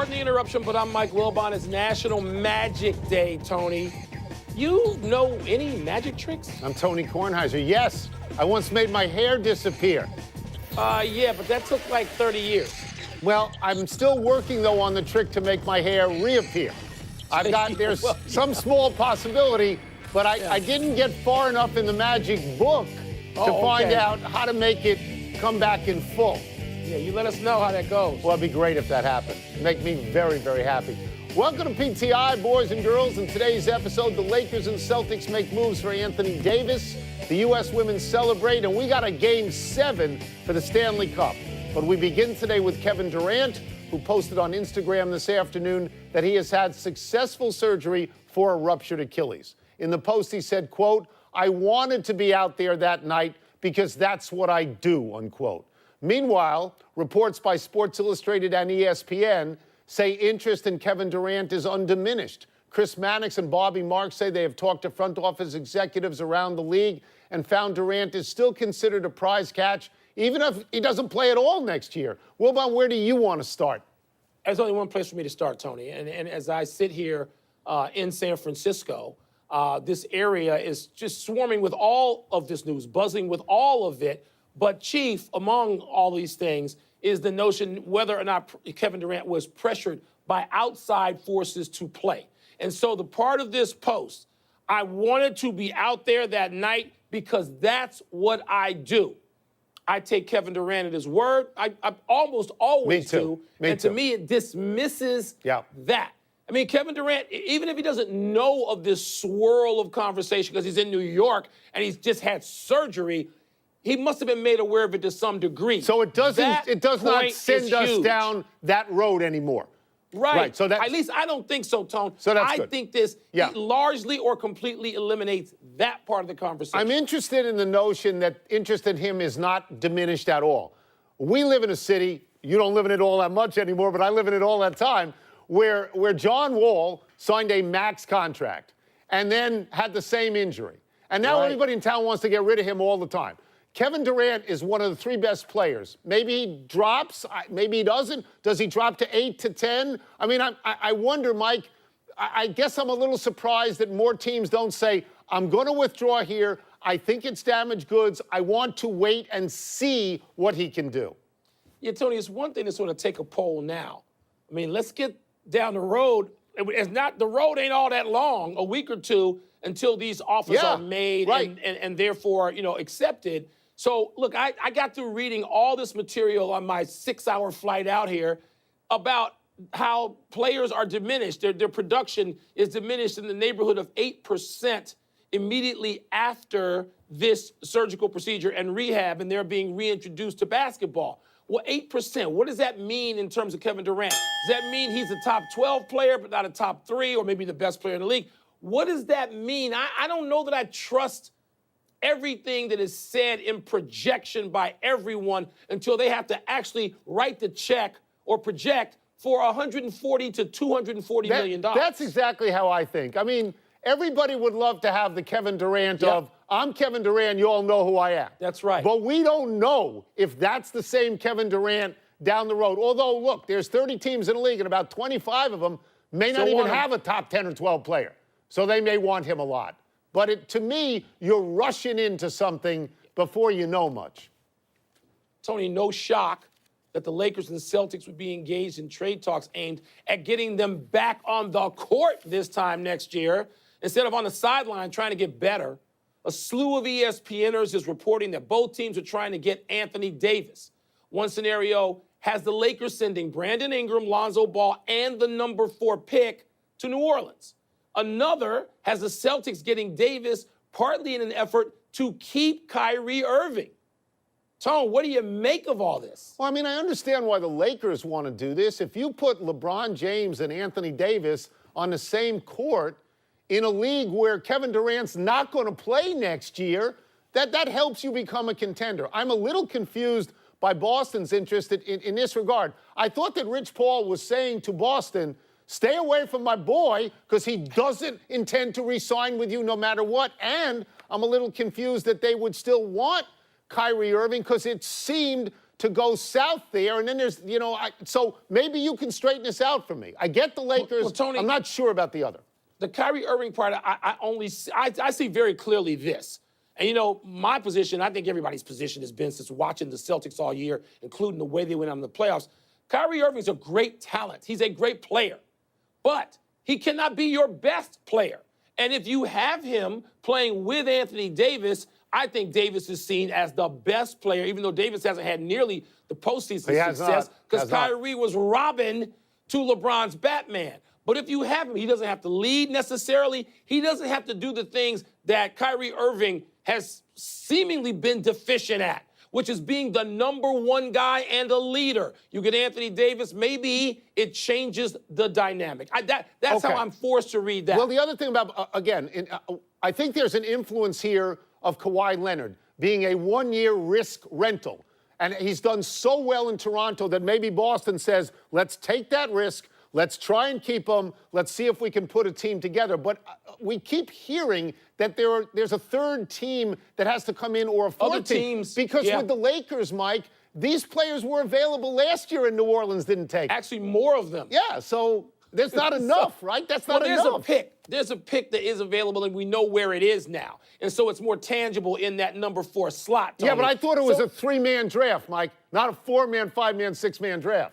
Pardon the interruption, but I'm Mike Wilbon. It's National Magic Day, Tony. You know any magic tricks? I'm Tony Kornheiser. Yes, I once made my hair disappear. Yeah, but that took like 30 years. Well, I'm still working, though, on the trick to make my hair reappear. There's some small possibility, but I didn't get far enough in the magic book to find out how to make it come back in full. Yeah, you let us know how that goes. Well, it'd be great if that happened. It'd make me very, very happy. Welcome to PTI, boys and girls. In today's episode, the Lakers and Celtics make moves for Anthony Davis. The U.S. women celebrate, and we got a Game 7 for the Stanley Cup. But we begin today with Kevin Durant, who posted on Instagram this afternoon that he has had successful surgery for a ruptured Achilles. In the post, he said, quote, "I wanted to be out there that night because that's what I do," unquote. Meanwhile, reports by Sports Illustrated and ESPN say interest in Kevin Durant is undiminished. Chris Mannix and Bobby Marks say they have talked to front office executives around the league and found Durant is still considered a prize catch, even if he doesn't play at all next year. Wilbon, where do you want to start? There's only one place for me to start, Tony. And as I sit here in San Francisco, this area is just swarming with all of this news, buzzing with all of it. But chief among all these things is the notion whether or not Kevin Durant was pressured by outside forces to play. And so the part of this post, I wanted to be out there that night because that's what I do. I take Kevin Durant at his word. I almost always do. And to me, it dismisses that. I mean, Kevin Durant, even if he doesn't know of this swirl of conversation because he's in New York and he's just had surgery, he must have been made aware of it to some degree. So it does not send us down that road anymore. Right. So at least I don't think so, Tone. So that's I good. think this largely or completely eliminates that part of the conversation. I'm interested in the notion that interest in him is not diminished at all. We live in a city, you don't live in it all that much anymore, but I live in it all that time, where John Wall signed a max contract and then had the same injury. And now everybody in town wants to get rid of him all the time. Kevin Durant is one of the three best players. Maybe he drops, maybe he doesn't. Does he drop to 8 to 10? I mean, I wonder, Mike, I guess I'm a little surprised that more teams don't say, I'm going to withdraw here. I think it's damaged goods. I want to wait and see what he can do. Yeah, Tony, it's one thing to sort of take a poll now. I mean, let's get down the road. The road ain't all that long, a week or two, until these offers are made and therefore, accepted. So, look, I got through reading all this material on my 6-hour flight out here about how players are diminished. Their production is diminished in the neighborhood of 8% immediately after this surgical procedure and rehab, and they're being reintroduced to basketball. Well, 8%, what does that mean in terms of Kevin Durant? Does that mean he's a top 12 player but not a top 3 or maybe the best player in the league? What does that mean? I don't know that I trust everything that is said in projection by everyone until they have to actually write the check or project for $140 to $240 million. That's exactly how I think. I mean, everybody would love to have the Kevin Durant of, I'm Kevin Durant, you all know who I am. That's right. But we don't know if that's the same Kevin Durant down the road. Although, look, there's 30 teams in the league, and about 25 of them may not even have a top 10 or 12 player. So they may want him a lot. But to me, you're rushing into something before you know much. Tony, no shock that the Lakers and Celtics would be engaged in trade talks aimed at getting them back on the court this time next year, instead of on the sideline trying to get better. A slew of ESPNers is reporting that both teams are trying to get Anthony Davis. One scenario has the Lakers sending Brandon Ingram, Lonzo Ball, and the number 4 pick to New Orleans. Another has the Celtics getting Davis partly in an effort to keep Kyrie Irving. Tone, what do you make of all this? Well, I mean, I understand why the Lakers want to do this. If you put LeBron James and Anthony Davis on the same court in a league where Kevin Durant's not going to play next year, that helps you become a contender. I'm a little confused by Boston's interest in this regard. I thought that Rich Paul was saying to Boston, stay away from my boy because he doesn't intend to re-sign with you no matter what. And I'm a little confused that they would still want Kyrie Irving because it seemed to go south there. And then there's, so maybe you can straighten this out for me. I get the Lakers. Well, Tony, I'm not sure about the other. The Kyrie Irving part, I see very clearly this. And, my position, I think everybody's position has been since watching the Celtics all year, including the way they went on the playoffs. Kyrie Irving's a great talent. He's a great player. But he cannot be your best player. And if you have him playing with Anthony Davis, I think Davis is seen as the best player, even though Davis hasn't had nearly the postseason success because Kyrie was Robin to LeBron's Batman. But if you have him, he doesn't have to lead necessarily. He doesn't have to do the things that Kyrie Irving has seemingly been deficient at, which is being the number one guy and a leader. You get Anthony Davis, maybe it changes the dynamic. That's how I'm forced to read that. Well, the other thing about, I think there's an influence here of Kawhi Leonard being a one-year risk rental. And he's done so well in Toronto that maybe Boston says, let's take that risk. Let's try and keep him. Let's see if we can put a team together. But we keep hearing that there's a third team that has to come in or a fourth team. Because with the Lakers, Mike, these players were available last year and New Orleans didn't take. Actually, more of them. Yeah, so there's not enough, right? That's not enough. There's a pick. There's a pick that is available, and we know where it is now. And so it's more tangible in that number 4 slot, Tony. Yeah, but I thought it was a 3-man draft, Mike, not a 4-man, 5-man, 6-man draft.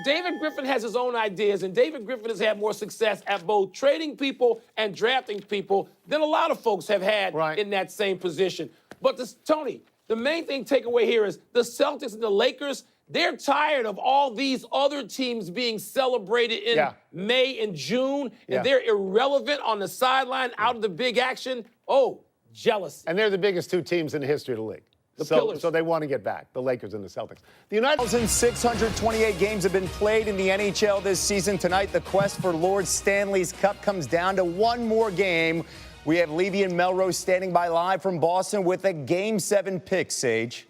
David Griffin has his own ideas, and David Griffin has had more success at both trading people and drafting people than a lot of folks have had in that same position. But, Tony, the main thing takeaway here is the Celtics and the Lakers, they're tired of all these other teams being celebrated in May and June, and they're irrelevant on the sideline, out of the big action. Oh, jealousy. And they're the biggest 2 teams in the history of the league. So they want to get back, the Lakers and the Celtics. The 1,628 games have been played in the NHL this season. Tonight, the quest for Lord Stanley's Cup comes down to one more game. We have Levy and Melrose standing by live from Boston with a Game 7 pick, Sage.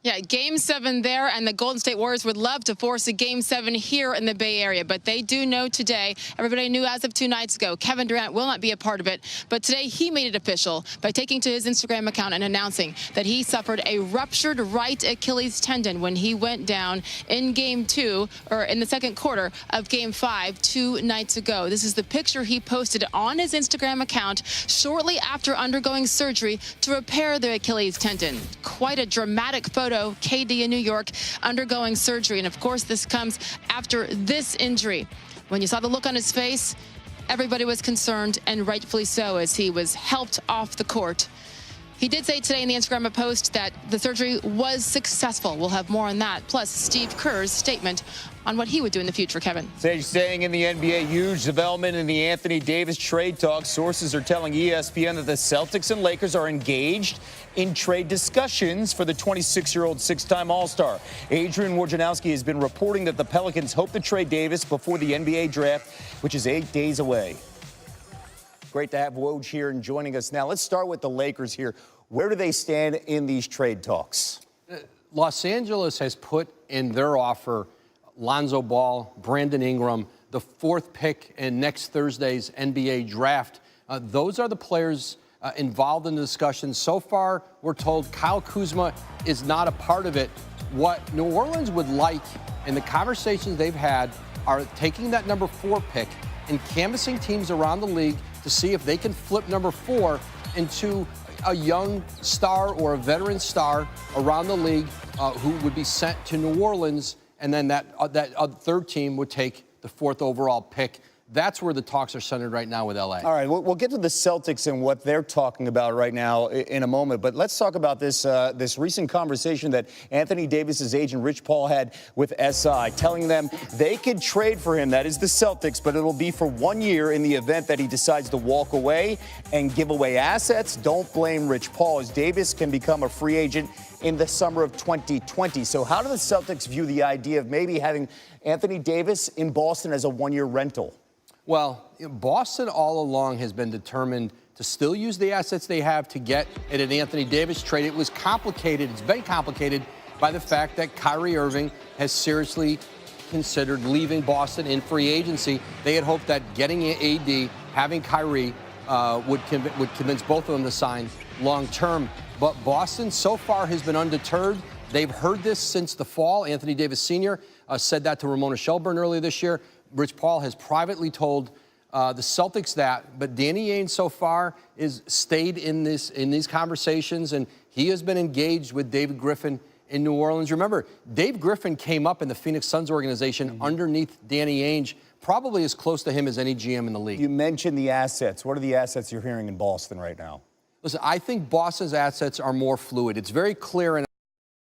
Yeah, Game 7 there, and the Golden State Warriors would love to force a Game 7 here in the Bay Area, but they do know today, everybody knew as of 2 nights ago, Kevin Durant will not be a part of it, but today he made it official by taking to his Instagram account and announcing that he suffered a ruptured right Achilles tendon when he went down in Game 2, or in the second quarter of Game 5 2 nights ago. This is the picture he posted on his Instagram account shortly after undergoing surgery to repair the Achilles tendon. Quite a dramatic photo. KD in New York undergoing surgery. And of course, this comes after this injury. When you saw the look on his face, everybody was concerned, and rightfully so, as he was helped off the court. He did say today in the Instagram post that the surgery was successful. We'll have more on that, plus Steve Kerr's statement on what he would do in the future, Kevin. Sage, staying in the NBA, huge development in the Anthony Davis trade talk. Sources are telling ESPN that the Celtics and Lakers are engaged in trade discussions for the 26-year-old 6-time All-Star. Adrian Wojnarowski has been reporting that the Pelicans hope to trade Davis before the NBA draft, which is 8 days away. Great to have Woj here and joining us now. Let's start with the Lakers here. Where do they stand in these trade talks? Los Angeles has put in their offer Lonzo Ball, Brandon Ingram, the 4th pick in next Thursday's NBA draft. Those are the players involved in the discussion. So far, we're told Kyle Kuzma is not a part of it. What New Orleans would like, in the conversations they've had, are taking that number 4 pick and canvassing teams around the league to see if they can flip number 4 into a young star or a veteran star around the league who would be sent to New Orleans, and then that third team would take the 4th overall pick. That's where the talks are centered right now with L.A. All right, we'll get to the Celtics and what they're talking about right now in a moment. But let's talk about this recent conversation that Anthony Davis's agent Rich Paul had with SI, telling them they could trade for him. That is the Celtics, but it'll be for 1 year in the event that he decides to walk away and give away assets. Don't blame Rich Paul, as Davis can become a free agent in the summer of 2020. So how do the Celtics view the idea of maybe having Anthony Davis in Boston as a 1-year rental? Well, Boston all along has been determined to still use the assets they have to get at an Anthony Davis trade. It was complicated. It's been complicated by the fact that Kyrie Irving has seriously considered leaving Boston in free agency. They had hoped that getting AD, having Kyrie, would convince both of them to sign long term. But Boston so far has been undeterred. They've heard this since the fall. Anthony Davis Sr. Said that to Ramona Shelburne earlier this year. Rich Paul has privately told the Celtics that, but Danny Ainge so far is stayed in these conversations, and he has been engaged with David Griffin in New Orleans. Remember, Dave Griffin came up in the Phoenix Suns organization underneath Danny Ainge, probably as close to him as any GM in the league. You mentioned the assets. What are the assets you're hearing in Boston right now? Listen, I think Boston's assets are more fluid. It's very clear and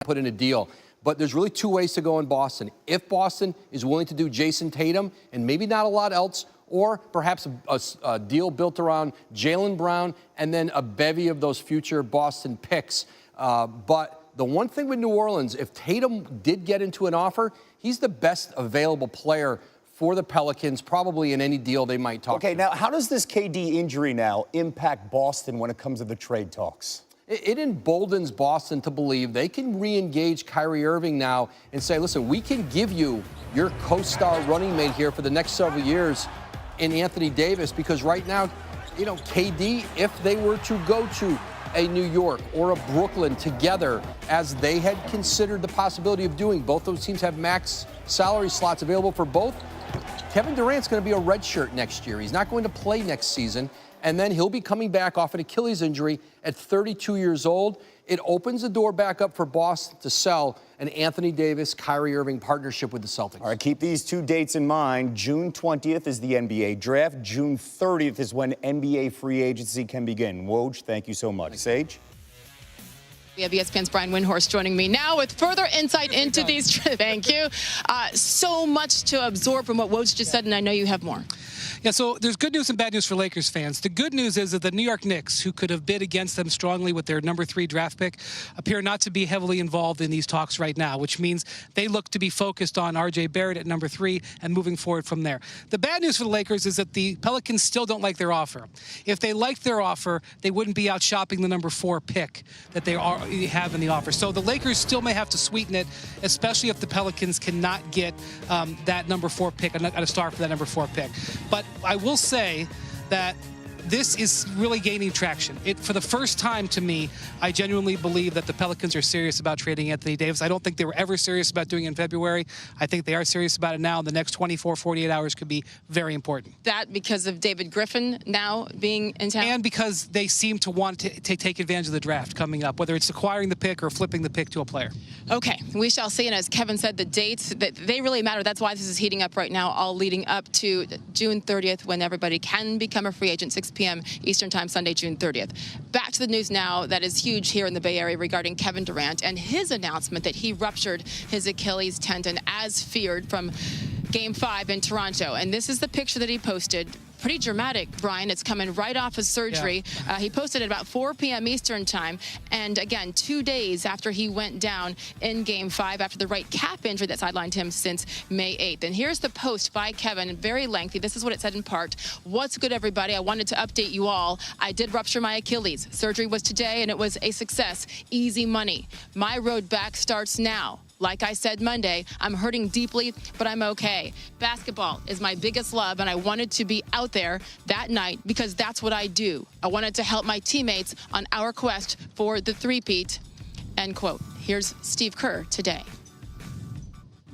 put in a deal. But there's really two ways to go in Boston. If Boston is willing to do Jason Tatum and maybe not a lot else, or perhaps a deal built around Jaylen Brown and then a bevy of those future Boston picks. But the one thing with New Orleans, if Tatum did get into an offer, he's the best available player for the Pelicans, probably in any deal they might talk to. Okay, now how does this KD injury now impact Boston when it comes to the trade talks? It emboldens Boston to believe they can re-engage Kyrie Irving now and say, listen, we can give you your co-star running mate here for the next several years in Anthony Davis, because right now, you know, KD, if they were to go to a New York or a Brooklyn together, as they had considered the possibility of doing, both those teams have max salary slots available for both. Kevin Durant's going to be a redshirt next year. He's not going to play next season. And then he'll be coming back off an Achilles injury at 32 years old. It opens the door back up for Boston to sell an Anthony Davis, Kyrie Irving partnership with the Celtics. All right, keep these two dates in mind. June 20th is the NBA draft. June 30th is when NBA free agency can begin. Woj, thank you so much. Sage? We have ESPN's Brian Windhorst joining me now with further insight into these. Thank you. So much to absorb from what Woj just said, and I know you have more. Yeah, so there's good news and bad news for Lakers fans. The good news is that the New York Knicks, who could have bid against them strongly with their number 3 draft pick, appear not to be heavily involved in these talks right now, which means they look to be focused on R.J. Barrett at number 3 and moving forward from there. The bad news for the Lakers is that the Pelicans still don't like their offer. If they liked their offer, they wouldn't be out shopping the number 4 pick that they have in the offer. So the Lakers still may have to sweeten it, especially if the Pelicans cannot get that number 4 pick, a star for that number 4 pick. But I will say that this is really gaining traction. For the first time, to me, I genuinely believe that the Pelicans are serious about trading Anthony Davis. I don't think they were ever serious about doing it in February. I think they are serious about it now. The next 24, 48 hours could be very important. That because of David Griffin now being in town? And because they seem to want to take advantage of the draft coming up, whether it's acquiring the pick or flipping the pick to a player. Okay, we shall see. And as Kevin said, the dates, they really matter. That's why this is heating up right now, all leading up to June 30th, when everybody can become a free agent, 6 p.m. Eastern Time, Sunday, June 30th. Back to the news now that is huge here in the Bay Area regarding Kevin Durant and his announcement that he ruptured his Achilles tendon as feared from Game 5 in Toronto. And this is the picture that he posted. Pretty dramatic, Brian. It's coming right off of surgery. Yeah. He posted it about 4 p.m. Eastern Time. And again, 2 days after he went down in Game 5 after the right calf injury that sidelined him since May 8th. And here's the post by Kevin, very lengthy. This is what it said in part. What's good, everybody? I wanted to update you all. I did rupture my Achilles. Surgery was today, and it was a success. Easy money. My road back starts now. Like I said Monday, I'm hurting deeply, but I'm okay. Basketball is my biggest love, and I wanted to be out there that night because that's what I do. I wanted to help my teammates on our quest for the three-peat, end quote. Here's Steve Kerr today.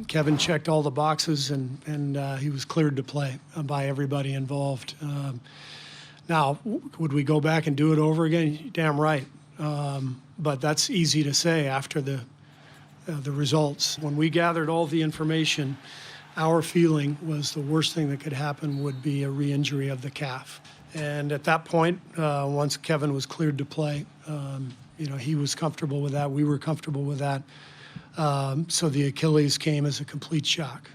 Kevin checked all the boxes, and he was cleared to play by everybody involved. Now, would we go back and do it over again? Damn right. But that's easy to say after the results. When we gathered all the information, our feeling was the worst thing that could happen would be a re-injury of the calf. And at that point, once Kevin was cleared to play, he was comfortable with that. We were comfortable with that. So the Achilles came as a complete shock.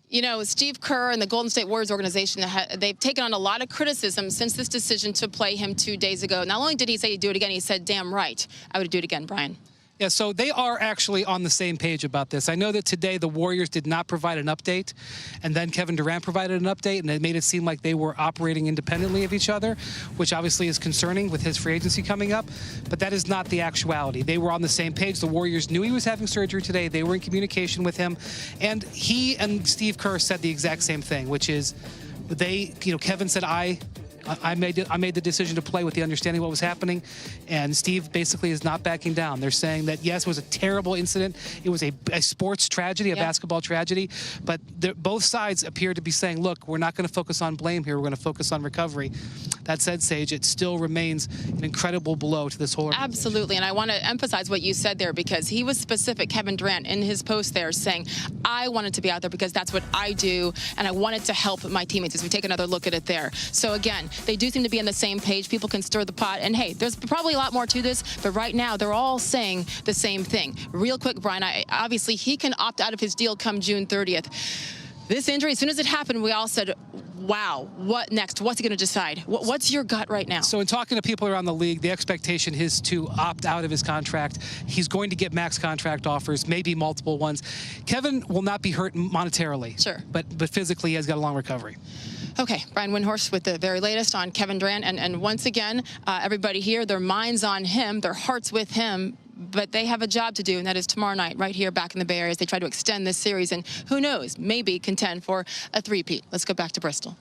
You know, Steve Kerr and the Golden State Warriors organization, they've taken on a lot of criticism since this decision to play him 2 days ago. Not only did he say he'd do it again, he said, damn right, I would do it again, Brian. Yeah, so they are actually on the same page about this. I know that today the Warriors did not provide an update, and then Kevin Durant provided an update, and it made it seem like they were operating independently of each other, which obviously is concerning with his free agency coming up, but that is not the actuality. They were on the same page. The Warriors knew he was having surgery today. They were in communication with him, and he and Steve Kerr said the exact same thing, which is Kevin said, I I made the decision to play with the understanding of what was happening, and Steve basically is not backing down. They're saying that, yes, it was a terrible incident. It was a sports tragedy, a basketball tragedy, but both sides appear to be saying, look, we're not going to focus on blame here. We're going to focus on recovery. That said, Sage, it still remains an incredible blow to this whole organization. Absolutely, and I want to emphasize what you said there, because he was specific, Kevin Durant, in his post there, saying, I wanted to be out there because that's what I do, and I wanted to help my teammates, as we take another look at it there. So again, they do seem to be on the same page. People can stir the pot, and hey, there's probably a lot more to this, but right now they're all saying the same thing. Real quick, Brian, obviously he can opt out of his deal come June 30th. This injury, as soon as it happened, we all said, wow, what next? What's he going to decide? What's your gut right now? So in talking to people around the league, the expectation is to opt out of his contract. He's going to get max contract offers, maybe multiple ones. Kevin will not be hurt monetarily. Sure. But physically, he has got a long recovery. Okay, Brian Windhorst with the very latest on Kevin Durant. And once again, everybody here, their minds on him, their hearts with him. But they have a job to do, and that is tomorrow night right here back in the Bay Area as they try to extend this series and who knows, maybe contend for a three-peat. Let's go back to Bristol.